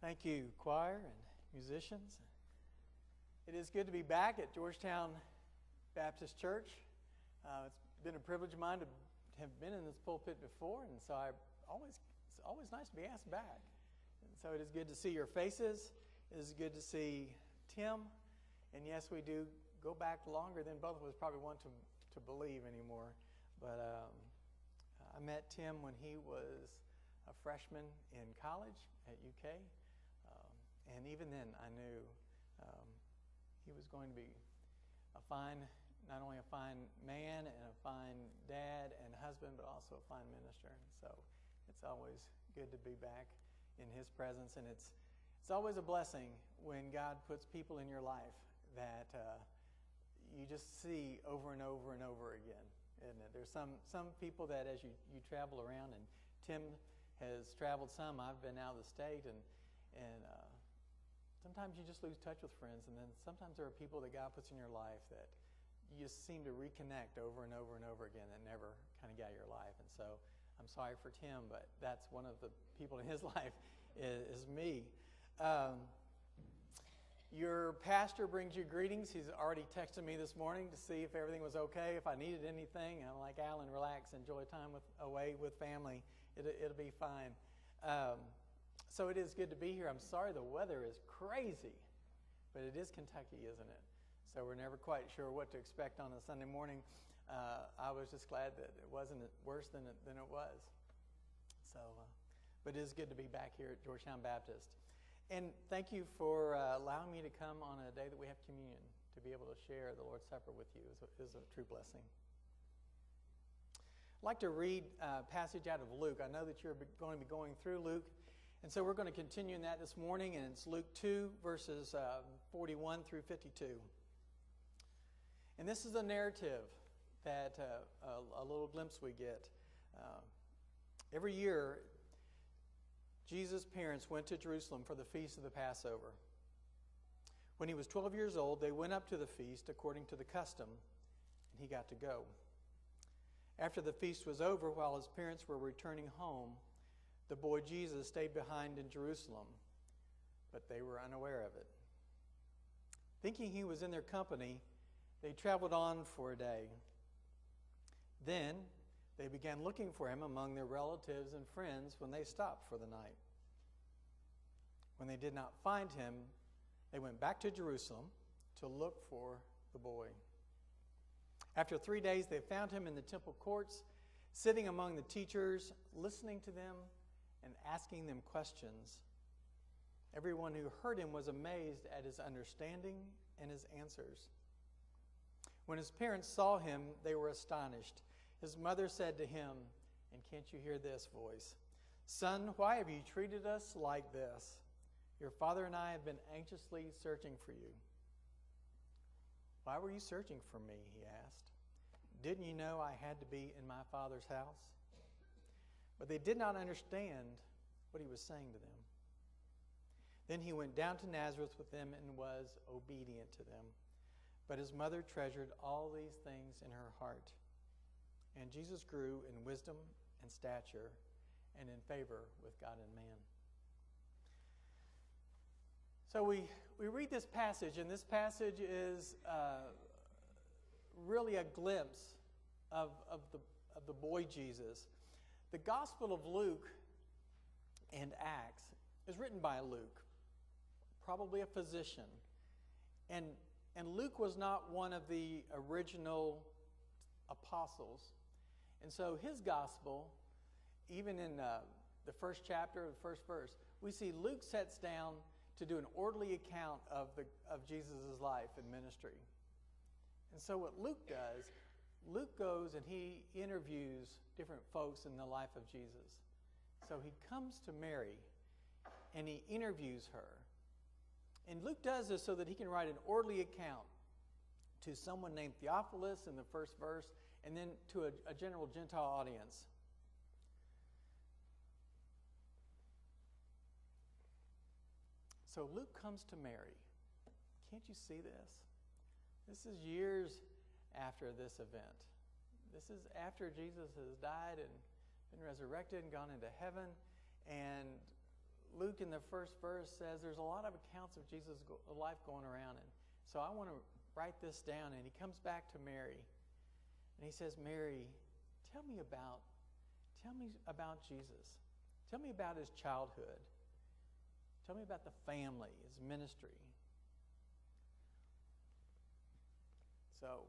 Thank you, choir and musicians. It is good to be back at Georgetown Baptist Church. It's been a privilege of mine to have been in this pulpit before, and so it's always nice to be asked back. And so it is good to see your faces. It is good to see Tim. And yes, we do go back longer than both of us probably want to believe anymore. But I met Tim when he was a freshman in college at UK. And even then, I knew he was going to be not only a fine man and a fine dad and husband, but also a fine minister. And so it's always good to be back in his presence. And it's always a blessing when God puts people in your life that you just see over and over and over again, isn't it? There's some people that as you travel around, and Tim has traveled some. I've been out of the state, and sometimes you just lose touch with friends, and then sometimes there are people that God puts in your life that you just seem to reconnect over and over and over again that never kind of got your life. And so I'm sorry for Tim, but that's one of the people in his life is me. Your pastor brings you greetings. He's already texted me this morning to see if everything was okay, if I needed anything. I'm like, Alan, relax, enjoy time away with family. It'll be fine. So it is good to be here. I'm sorry the weather is crazy, but it is Kentucky, isn't it? So we're never quite sure what to expect on a Sunday morning. I was just glad that it wasn't worse than it was. So, but it is good to be back here at Georgetown Baptist. And thank you for allowing me to come on a day that we have communion, to be able to share the Lord's Supper with you is a true blessing. I'd like to read a passage out of Luke. I know that you're going to be going through Luke. And so we're going to continue in that this morning, and it's Luke 2, verses 41 through 52. And this is a narrative that a little glimpse we get. Every year, Jesus' parents went to Jerusalem for the feast of the Passover. When he was 12 years old, they went up to the feast according to the custom, and he got to go. After the feast was over, while his parents were returning home, the boy Jesus stayed behind in Jerusalem, but they were unaware of it. Thinking he was in their company, they traveled on for a day. Then they began looking for him among their relatives and friends when they stopped for the night. When they did not find him, they went back to Jerusalem to look for the boy. After 3 days, they found him in the temple courts, sitting among the teachers, listening to them and asking them questions. Everyone who heard him was amazed at his understanding and his answers. When his parents saw him, they were astonished. His mother said to him, and can't you hear this voice? Son, why have you treated us like this? Your father and I have been anxiously searching for you. Why were you searching for me? He asked. Didn't you know I had to be in my father's house? But they did not understand what he was saying to them. Then he went down to Nazareth with them and was obedient to them. But his mother treasured all these things in her heart. And Jesus grew in wisdom and stature and in favor with God and man. So we read this passage, and this passage is really a glimpse of the boy Jesus. The Gospel of Luke and Acts is written by Luke, probably a physician. And Luke was not one of the original apostles. And so his gospel, even in the first chapter, the first verse, we see Luke sets down to do an orderly account of Jesus' life and ministry. And so what Luke does, Luke goes and he interviews different folks in the life of Jesus. So he comes to Mary and he interviews her. And Luke does this so that he can write an orderly account to someone named Theophilus in the first verse, and then to a general Gentile audience. So Luke comes to Mary. Can't you see this? This is years after this event. This is after Jesus has died and been resurrected and gone into heaven. And Luke in the first verse says there's a lot of accounts of Jesus' life going around. And so I want to write this down. And he comes back to Mary. And he says, Mary, tell me about Jesus. Tell me about his childhood. Tell me about the family, his ministry. So,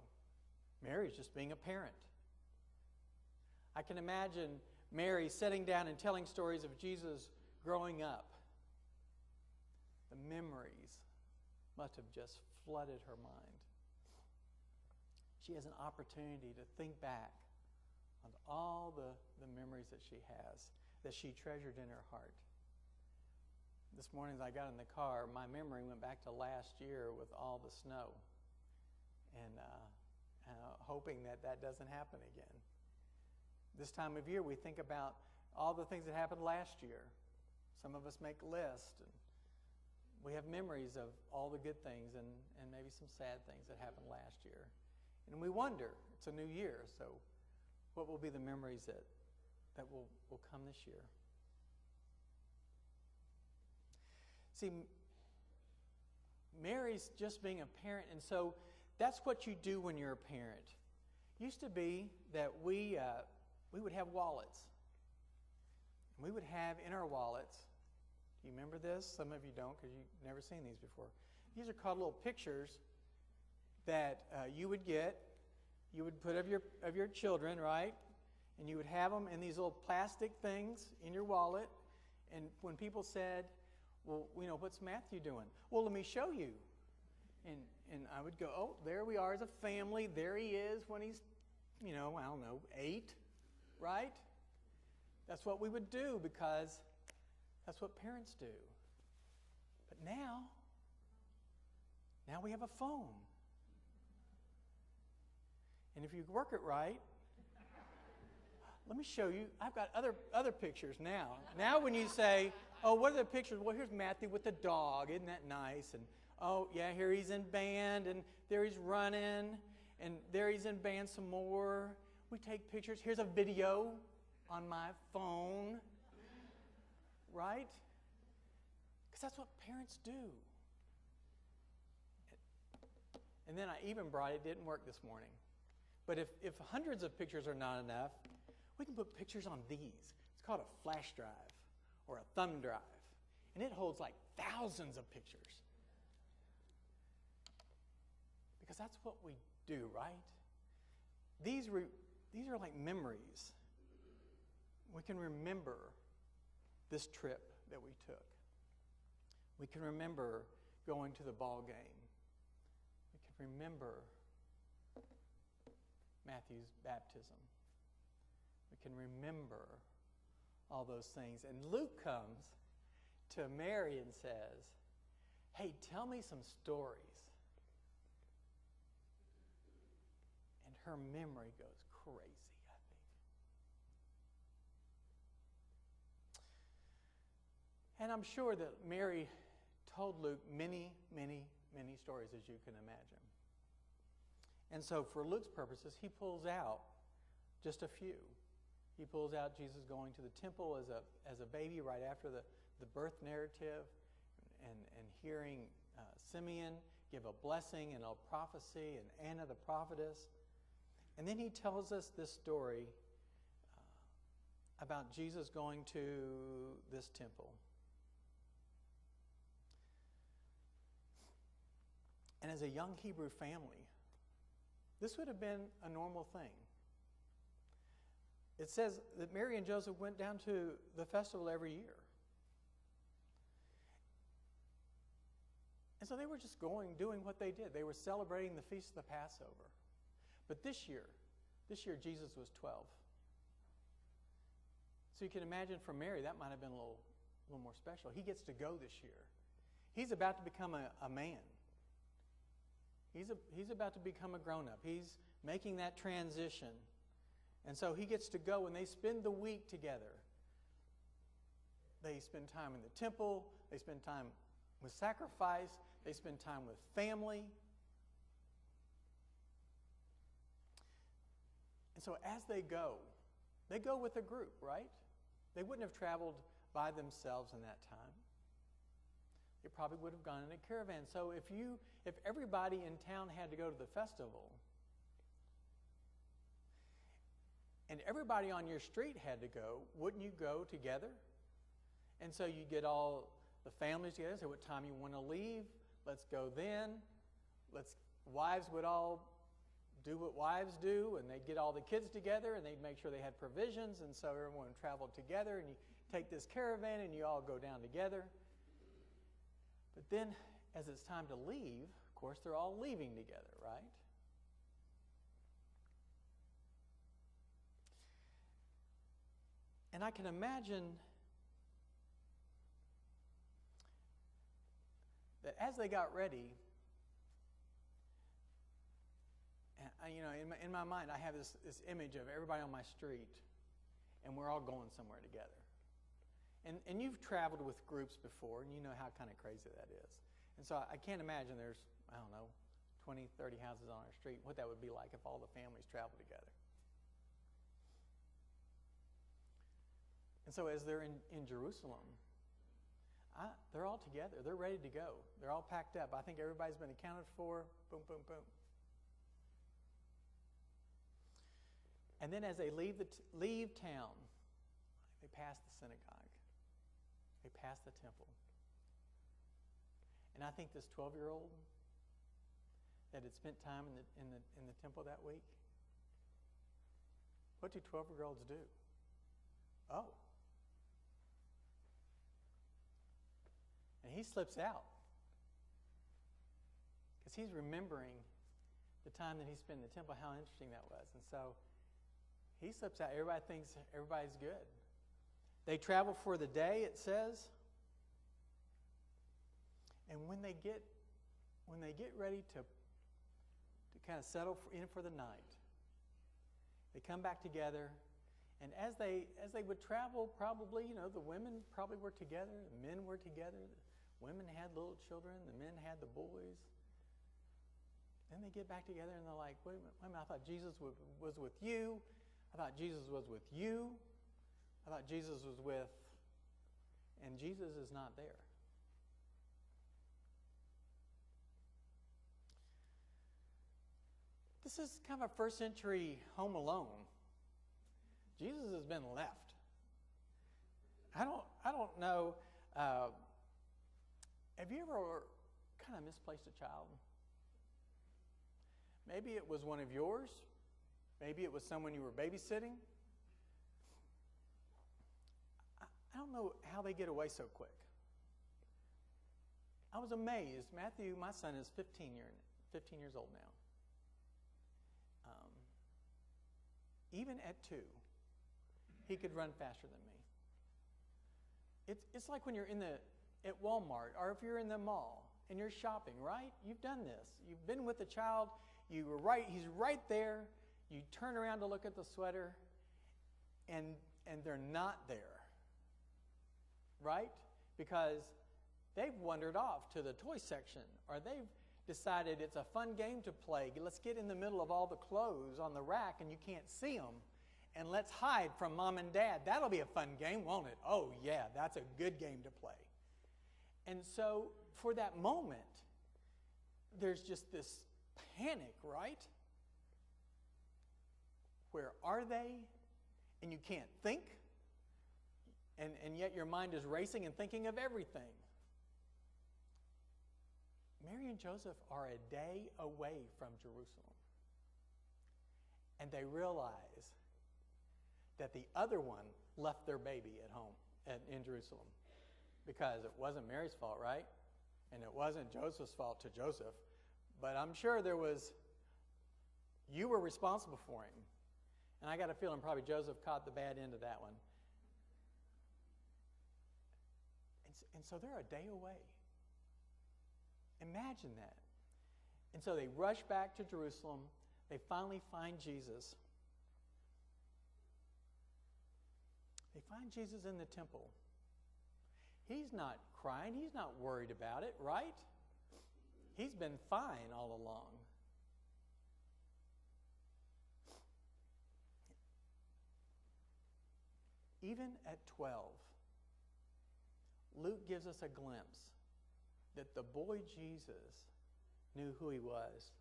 Mary's just being a parent. I can imagine Mary sitting down and telling stories of Jesus growing up. The memories must have just flooded her mind. She has an opportunity to think back on all the memories that she has, that she treasured in her heart. This morning as I got in the car, my memory went back to last year with all the snow. And hoping that doesn't happen again. This time of year, we think about all the things that happened last year. Some of us make lists, and we have memories of all the good things and maybe some sad things that happened last year. And we wonder, it's a new year, so what will be the memories that will come this year? See, Mary's just being a parent, and so that's what you do when you're a parent. Used to be that we would have wallets. We would have in our wallets, do you remember this? Some of you don't because you've never seen these before. These are called little pictures that you would get. You would put of your children, right? And you would have them in these little plastic things in your wallet. And when people said, well, what's Matthew doing? Well, let me show you. And I would go, oh, there we are as a family. There he is when he's, 8, right? That's what we would do because that's what parents do. But now we have a phone. And if you work it right, let me show you. I've got other pictures now. Now when you say, oh, what are the pictures? Well, here's Matthew with the dog. Isn't that nice? And oh, yeah, here he's in band, and there he's running, and there he's in band some more. We take pictures. Here's a video on my phone, right? Because that's what parents do. And then I even brought it didn't work this morning. But if hundreds of pictures are not enough, we can put pictures on these. It's called a flash drive or a thumb drive. And it holds like thousands of pictures. Because that's what we do, right? These are like memories. We can remember this trip that we took. We can remember going to the ball game. We can remember Matthew's baptism. We can remember all those things. And Luke comes to Mary and says, hey, tell me some stories. And her memory goes crazy, I think. And I'm sure that Mary told Luke many, many, many stories, as you can imagine. And so for Luke's purposes, he pulls out just a few. He pulls out Jesus going to the temple as a baby right after the birth narrative and hearing Simeon give a blessing and a prophecy and Anna the prophetess. And then he tells us this story about Jesus going to this temple. And as a young Hebrew family, this would have been a normal thing. It says that Mary and Joseph went down to the festival every year. And so they were just doing what they did. They were celebrating the Feast of the Passover. But this year Jesus was 12. So you can imagine for Mary, that might have been a little more special. He gets to go this year. He's about to become a man. He's about to become a grown-up. He's making that transition. And so he gets to go, and they spend the week together. They spend time in the temple. They spend time with sacrifice. They spend time with family. And so as they go with a group, right? They wouldn't have traveled by themselves in that time. They probably would have gone in a caravan. So if everybody in town had to go to the festival, and everybody on your street had to go, wouldn't you go together? And so you get all the families together, say what time you want to leave, let's go then. Wives would all do what wives do, and they'd get all the kids together, and they'd make sure they had provisions, and so everyone traveled together, and you take this caravan, and you all go down together. But then, as it's time to leave, of course, they're all leaving together, right? And I can imagine that as they got ready, in my mind, I have this image of everybody on my street, and we're all going somewhere together. And you've traveled with groups before, and you know how kind of crazy that is. And so I can't imagine there's, 20, 30 houses on our street, what that would be like if all the families traveled together. And so as they're in Jerusalem, they're all together. They're ready to go. They're all packed up. I think everybody's been accounted for. Boom, boom, boom. And then as they leave town, they pass the synagogue. They pass the temple. And I think this 12-year-old that had spent time in the temple that week, what do 12-year-olds do? Oh. And he slips out because he's remembering the time that he spent in the temple, how interesting that was. And so he slips out. Everybody thinks everybody's good. They travel for the day, it says. And when they get ready to kind of settle in for the night, they come back together. And as they would travel, probably, the women probably were together, the men were together, the women had little children, the men had the boys. Then they get back together and they're like, wait a minute, I thought Jesus was with you. I thought Jesus was with you. I thought Jesus was with, and Jesus is not there. This is kind of a first century Home Alone. Jesus has been left. I don't know. Have you ever kind of misplaced a child? Maybe it was one of yours. Maybe it was someone you were babysitting. I don't know how they get away so quick. I was amazed. Matthew, my son, is 15 years old now. Even at 2, he could run faster than me. It's like when you're at Walmart, or if you're in the mall and you're shopping, right? You've done this. You've been with the child. He's right there. You turn around to look at the sweater, and they're not there, right? Because they've wandered off to the toy section, or they've decided it's a fun game to play. Let's get in the middle of all the clothes on the rack, and you can't see them, and let's hide from mom and dad. That'll be a fun game, won't it? Oh, yeah, that's a good game to play. And so for that moment, there's just this panic, right? Where are they? And you can't think. And yet your mind is racing and thinking of everything. Mary and Joseph are a day away from Jerusalem. And they realize that the other one left their baby at home in Jerusalem. Because it wasn't Mary's fault, right? And it wasn't Joseph's fault to Joseph. But I'm sure you were responsible for him. And I got a feeling probably Joseph caught the bad end of that one. And so they're a day away. Imagine that. And so they rush back to Jerusalem. They finally find Jesus. They find Jesus in the temple. He's not crying. He's not worried about it, right? He's been fine all along. Even at 12, Luke gives us a glimpse that the boy Jesus knew who he was.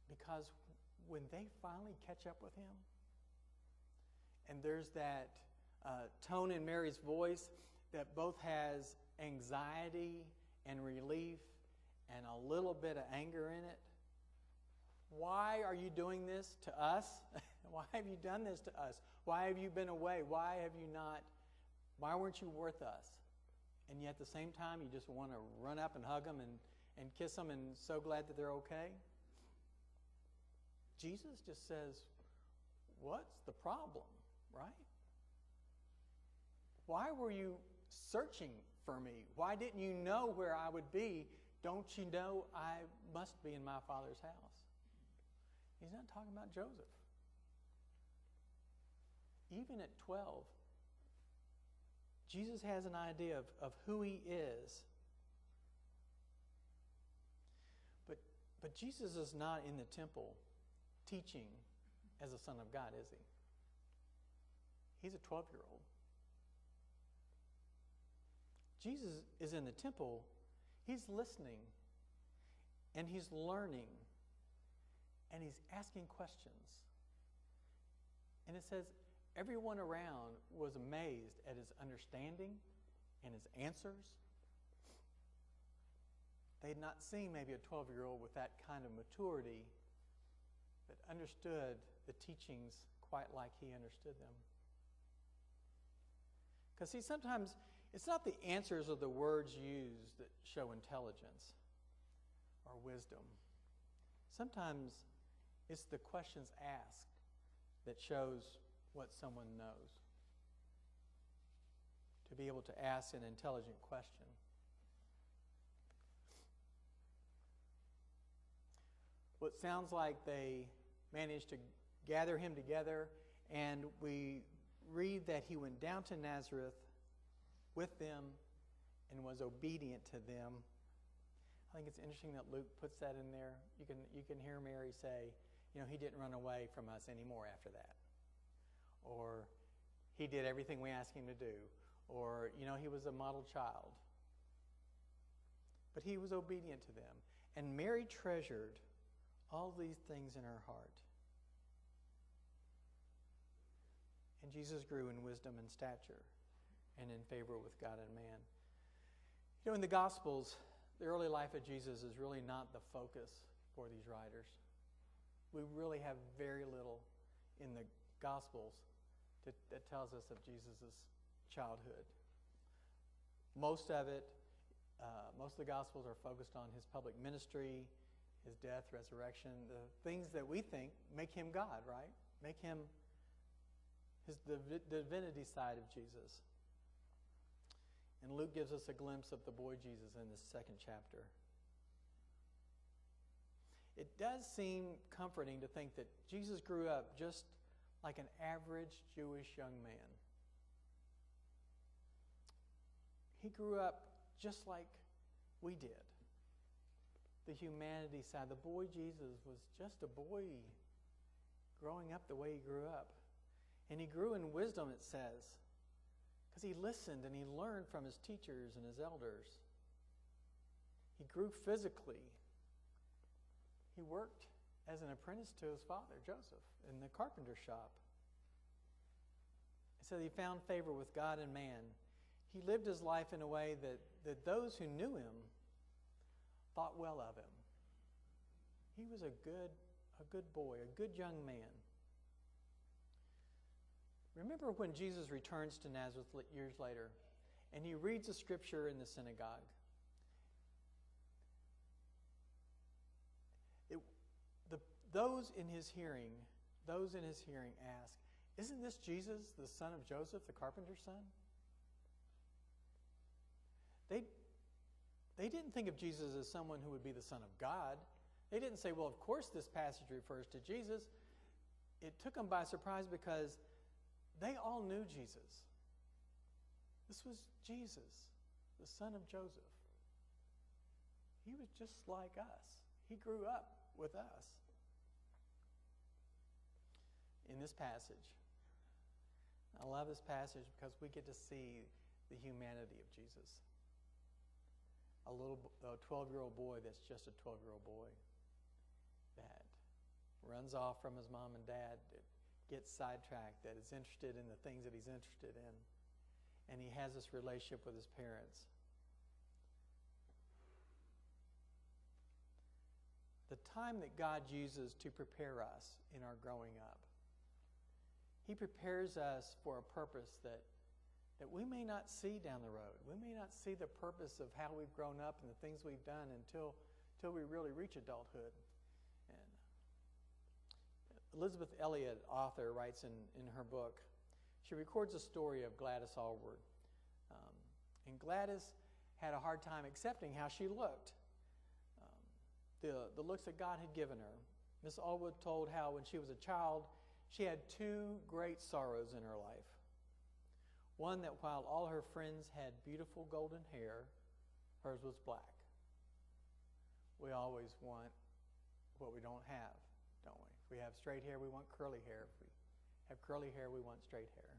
Because when they finally catch up with him, and there's that tone in Mary's voice that both has anxiety and relief and a little bit of anger in it. Why are you doing this to us? Why have you done this to us? Why have you been away? Why weren't you worth us? And yet at the same time, you just want to run up and hug them and kiss them and so glad that they're okay? Jesus just says, what's the problem, right? Why were you searching for me? Why didn't you know where I would be? Don't you know I must be in my Father's house? He's not talking about Joseph. Even at 12, Jesus has an idea of who he is. But Jesus is not in the temple teaching as a son of God, is he? He's a 12-year-old. Jesus is in the temple. He's listening, and he's learning, and he's asking questions. And it says everyone around was amazed at his understanding and his answers. They had not seen maybe a 12-year-old with that kind of maturity that understood the teachings quite like he understood them. Because see, sometimes it's not the answers or the words used that show intelligence or wisdom. Sometimes it's the questions asked that shows what someone knows. To be able to ask an intelligent question. What sounds like they managed to gather him together, and we read that he went down to Nazareth with them and was obedient to them. I think it's interesting that Luke puts that in there. You can hear Mary say, he didn't run away from us anymore after that. Or he did everything we asked him to do. Or, he was a model child. But he was obedient to them. And Mary treasured all these things in her heart. And Jesus grew in wisdom and stature and in favor with God and man. In the Gospels, the early life of Jesus is really not the focus for these writers. We really have very little in the Gospels that tells us of Jesus' childhood. Most of the Gospels are focused on his public ministry, his death, resurrection, the things that we think make him God, right? Make him the divinity side of Jesus. And Luke gives us a glimpse of the boy Jesus in this second chapter. It does seem comforting to think that Jesus grew up just like an average Jewish young man. He grew up just like we did. The humanity side. The boy Jesus was just a boy growing up the way he grew up. And he grew in wisdom, it says, because he listened and he learned from his teachers and his elders. He grew physically. He worked as an apprentice to his father, Joseph, in the carpenter shop. It said he found favor with God and man. He lived his life in a way that those who knew him thought well of him. He was a good boy, a good young man. Remember when Jesus returns to Nazareth years later, and he reads the scripture in the synagogue. Those in his hearing ask, "Isn't this Jesus, the son of Joseph, the carpenter's son?" They didn't think of Jesus as someone who would be the Son of God. They didn't say, well, of course this passage refers to Jesus. It took them by surprise because they all knew Jesus. This was Jesus, the son of Joseph. He was just like us. He grew up with us. In this passage, I love this passage because we get to see the humanity of Jesus. A 12-year-old boy that's just a 12-year-old boy that runs off from his mom and dad, that gets sidetracked, that is interested in the things that he's interested in, and he has this relationship with his parents. The time that God uses to prepare us in our growing up, He prepares us for a purpose that we may not see down the road. We may not see the purpose of how we've grown up and the things we've done until we really reach adulthood. And Elizabeth Elliot, author, writes in her book, she records a story of Gladys Aylward. And Gladys had a hard time accepting how she looked, the looks that God had given her. Miss Aylward told how when she was a child, she had two great sorrows in her life. One, that while all her friends had beautiful golden hair, hers was black. We always want what we don't have, don't we? If we have straight hair, we want curly hair. If we have curly hair, we want straight hair.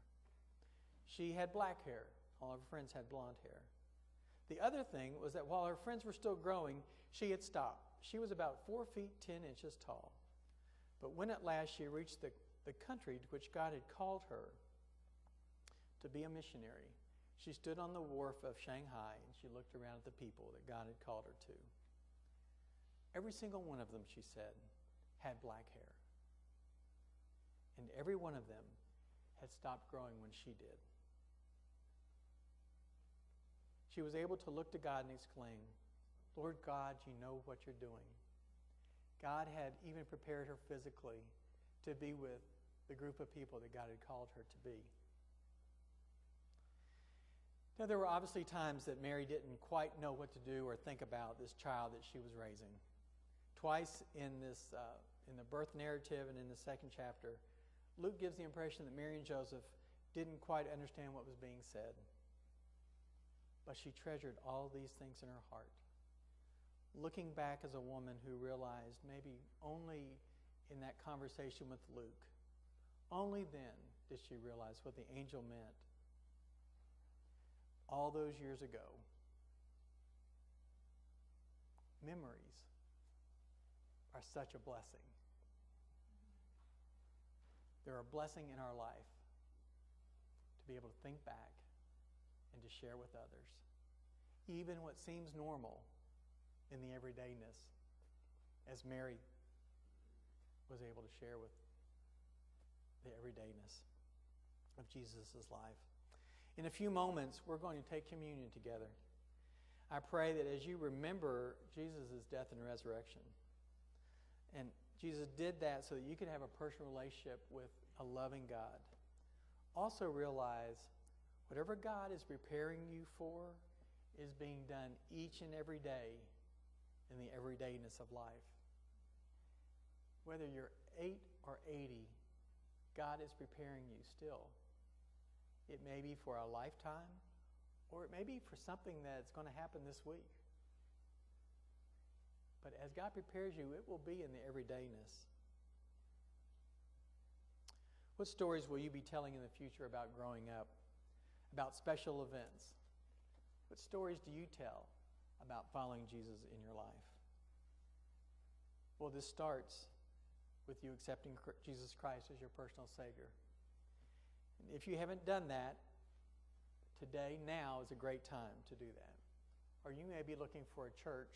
She had black hair. All her friends had blonde hair. The other thing was that while her friends were still growing, she had stopped. She was about 4 feet 10 inches tall. But when at last she reached the country to which God had called her to be a missionary, she stood on the wharf of Shanghai and she looked around at the people that God had called her to. Every single one of them, she said, had black hair. And every one of them had stopped growing when she did. She was able to look to God and exclaim, "Lord God, you know what you're doing." God had even prepared her physically to be with the group of people that God had called her to be. Now, there were obviously times that Mary didn't quite know what to do or think about this child that she was raising. Twice in the birth narrative and in the second chapter, Luke gives the impression that Mary and Joseph didn't quite understand what was being said. But she treasured all these things in her heart. Looking back as a woman who realized maybe only in that conversation with Luke, only then did she realize what the angel meant. All those years ago, memories are such a blessing. They're a blessing in our life to be able to think back and to share with others. Even what seems normal in the everydayness, as Mary was able to share with the everydayness of Jesus' life. In a few moments, we're going to take communion together. I pray that as you remember Jesus' death and resurrection, and Jesus did that so that you could have a personal relationship with a loving God, also realize whatever God is preparing you for is being done each and every day in the everydayness of life. Whether you're 8 or 80, God is preparing you still. It may be for a lifetime, or it may be for something that's going to happen this week. But as God prepares you, it will be in the everydayness. What stories will you be telling in the future about growing up, about special events? What stories do you tell about following Jesus in your life? Well, this starts with you accepting Jesus Christ as your personal Savior. And if you haven't done that, today, now is a great time to do that. Or you may be looking for a church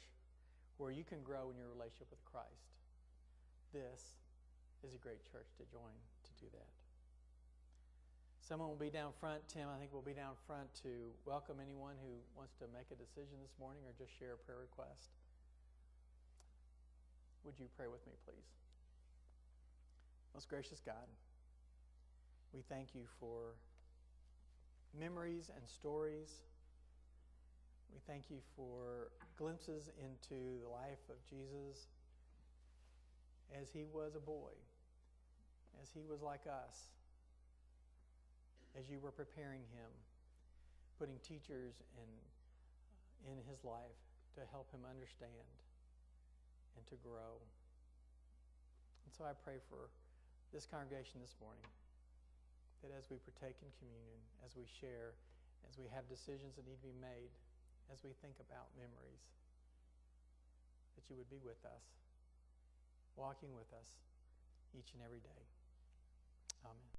where you can grow in your relationship with Christ. This is a great church to join to do that. Someone will be down front. Tim, I think, will be down front to welcome anyone who wants to make a decision this morning or just share a prayer request. Would you pray with me, please? Most gracious God, we thank you for memories and stories. We thank you for glimpses into the life of Jesus as he was a boy, as he was like us, as you were preparing him, putting teachers in his life to help him understand and to grow. And so I pray for this congregation this morning, that as we partake in communion, as we share, as we have decisions that need to be made, as we think about memories, that you would be with us, walking with us each and every day. Amen.